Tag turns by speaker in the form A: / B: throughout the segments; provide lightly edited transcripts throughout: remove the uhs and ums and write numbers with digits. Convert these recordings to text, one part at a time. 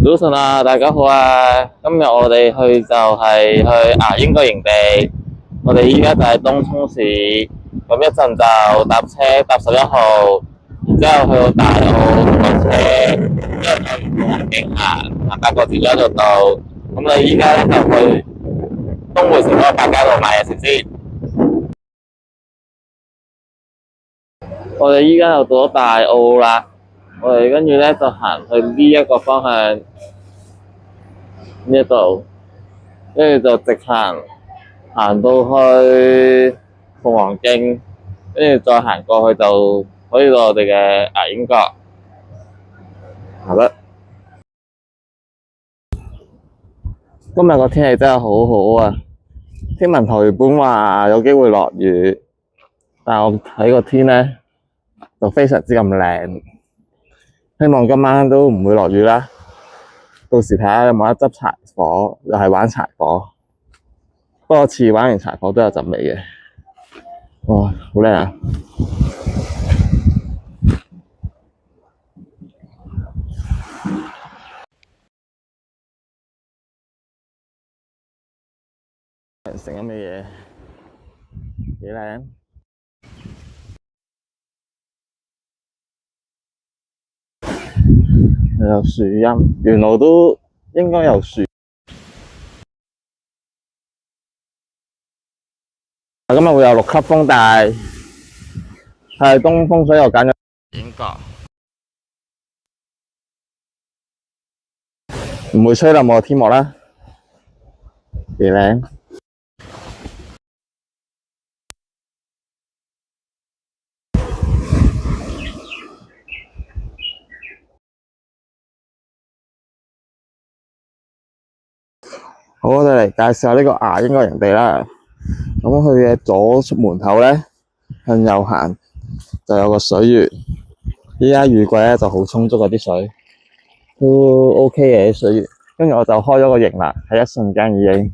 A: 早晨啊，大家好啊！今日我哋去就係去牙鷹個營地，我哋依家就喺東涌市，咁一陣就搭車搭11號，然之後去到大澳落車，之後就去行景行8個字左右就到。咁你依家咧就去東匯城嗰個百佳度買嘢食先。我哋依家又到咗大澳啦，我哋跟住咧就行去呢一個方向。呢一度，跟住就直行到去鳳凰徑，跟住再行過去就可以到我哋嘅牙鷹角。好啦，今日個天氣真係好好啊！天文台原本話有機會落雨，但係我睇個天咧就非常之咁靚，希望今晚都唔會落雨啦。到時睇下有冇得執柴火，又係玩柴火。不過次玩完柴火都有陣味嘅。哇，好靚啊！成咁嘅嘢幾靚，又有樹蔭，沿路都應該有樹。今日會有6級風，但係東風，所以我揀咗英國，唔會吹冧我個天幕啦，幾靚。好，我哋嚟介紹下呢個牙鷹個營地啦。咁佢嘅左門口咧，向右行就有個水源。依家雨季咧就好充足啊，啲水都 OK 嘅啲水源。跟住我就開咗個營啦，喺一瞬間已經。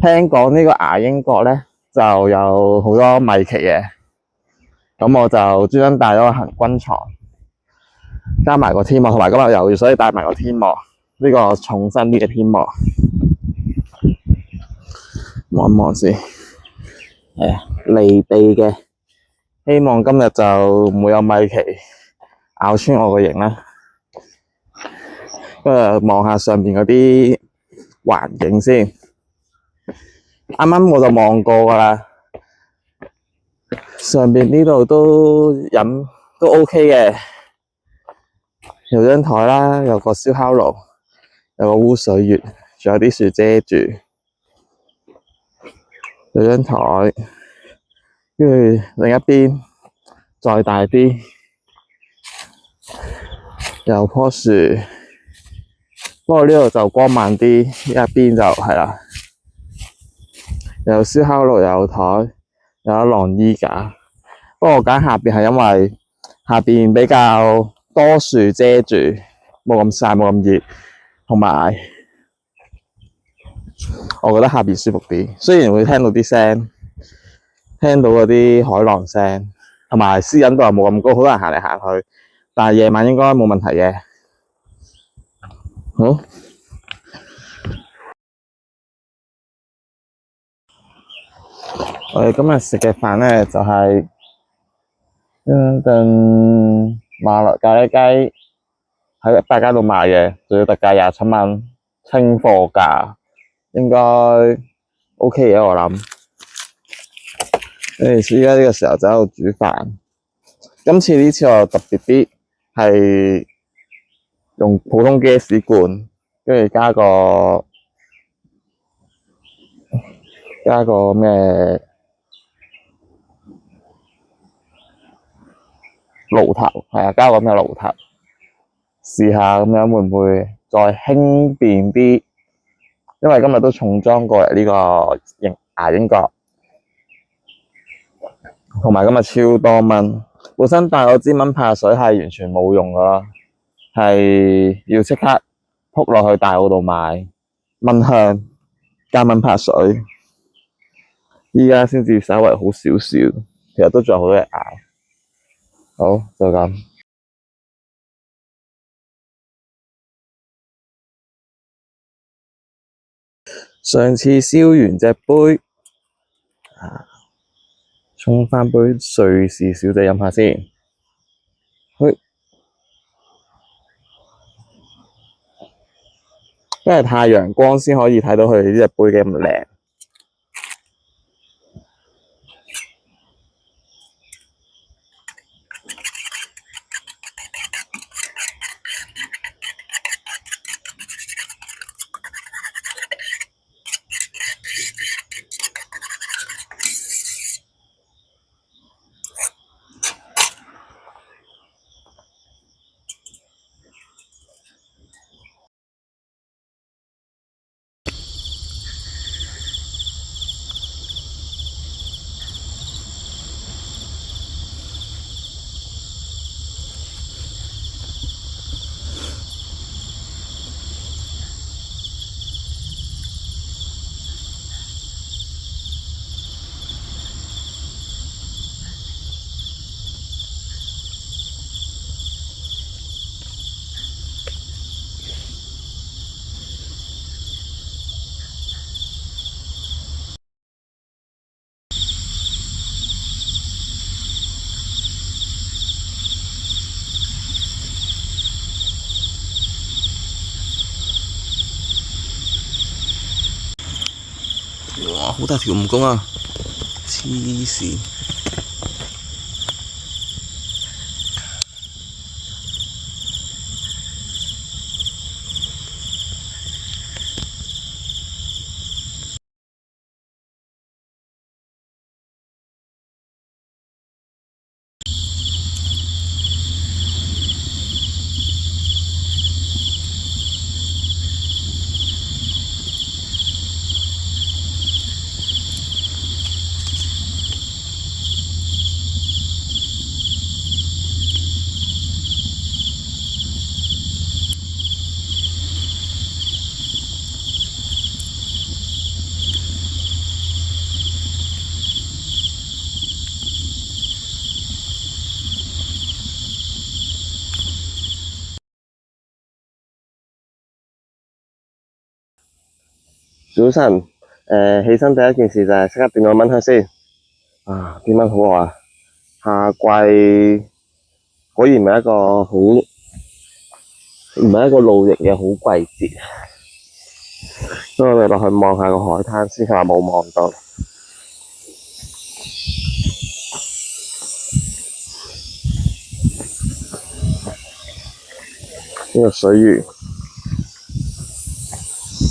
A: 聽講呢個牙鷹角咧就有好多米奇嘅，咁我就專登帶咗個行軍床，加埋個天幕，同埋今日有雨，所以帶埋個天幕。呢個重身啲嘅天幕，望一望先。係啊，離地嘅，希望今日就唔會有米奇咬穿我個營啦。跟住望下上邊嗰啲環境先。啱啱我就望過噶啦，上邊呢度都飲都 OK 嘅，有張台啦，有個燒烤爐，有個污水穴，仲有啲樹遮住，有張台，跟住另一邊再大啲，有棵樹，不過呢度就光猛啲，一邊就係啦，有燒烤爐，有台，有晾衣架。不過我揀下邊係因為下邊比較多樹遮住，冇咁曬，冇咁熱，同埋我覺得下邊舒服啲。雖然會聽到啲聲，聽到嗰啲海浪聲，同埋私隱度又冇咁高，好多人行嚟行去，但係夜晚應該冇問題嘅。好，我哋今日食嘅飯咧就係一頓馬來咖喱雞，喺百佳度買嘅，仲要特價27蚊，清貨價，應該 OK 嘅我諗。跟住依家呢個時候就喺度煮飯。今次呢次我特別啲，係用普通 gas 罐，跟住加個咩爐頭，係啊，加個咩爐頭，試下咁樣會唔會再輕便啲？因為今日都重裝過嚟呢個牙鷹角，同埋今日超多蚊。本身帶嗰支蚊怕水係完全冇用噶啦，係要即刻撲落去大澳度買蚊香加蚊怕水。依家先至稍微好少少，其實都仲有好多嘢捱。好，就咁。上次燒完隻杯，沖返杯瑞士小姐飲下先。因為太陽光先可以睇到佢呢隻杯嘅咁靚。哇！好大條蜈蚣啊！黐線！早晨，起身第一件事就係即刻電個蚊香先。啲蚊好餓啊！夏季果然唔係一個露營嘅好季節。所以我哋落去望下個海灘先，佢話冇望到。呢個水源，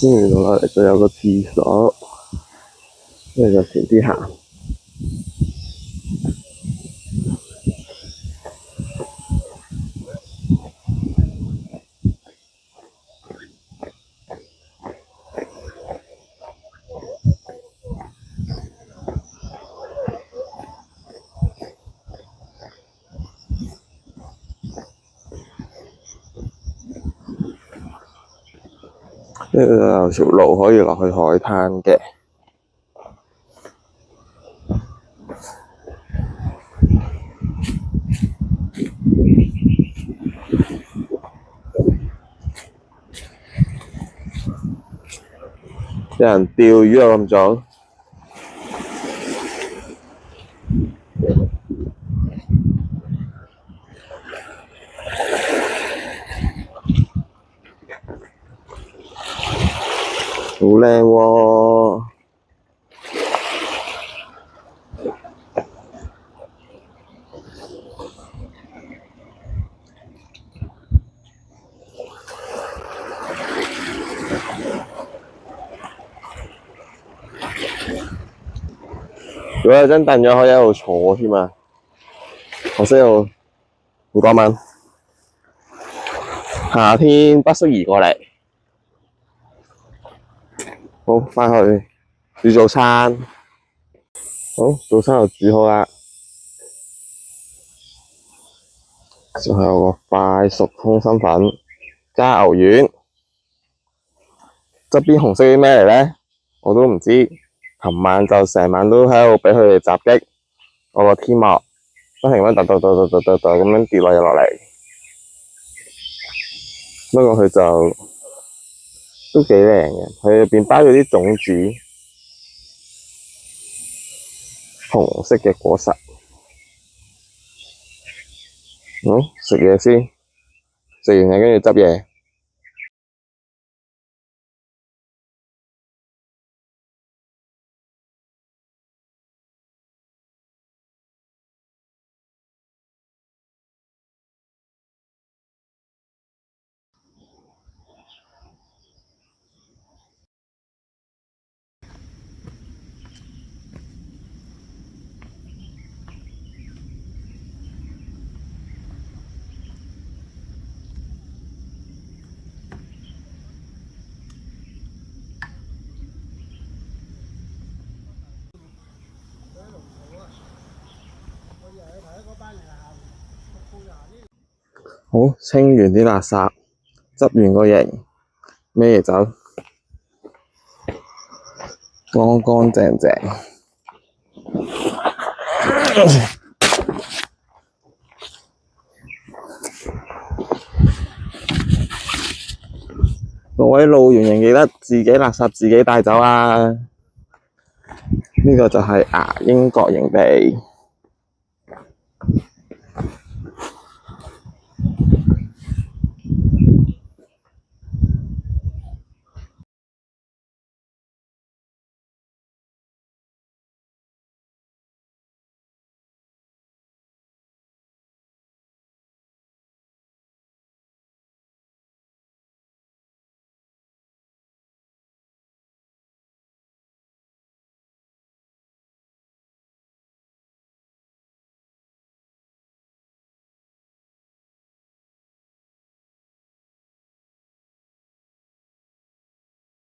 A: 跟住落嚟就有個廁所，跟住就前啲行。跟住有條路可以落去海灘嘅。有人釣魚啊咁早，好靚喎！如果有張凳咗可以喺度坐添啊，可惜又好多蚊。夏天不適宜過嚟。好，返去煮早餐。好，早餐就煮好啦，就係有個快熟通心粉加牛丸。側邊紅色啲咩嚟咧？我都唔知。琴晚就成晚都喺度畀佢哋襲擊我個天幕，不停咁咁樣跌落嚟。不過佢就都幾靚嘅，佢入邊包咗啲種子，紅色嘅果實。食嘢先，食完嘢跟住執嘢。好，清完啲垃圾，執完個型，孭走，乾乾淨淨。各位路員仍記得自己垃圾自己帶走啊！呢個就係牙鷹角營地。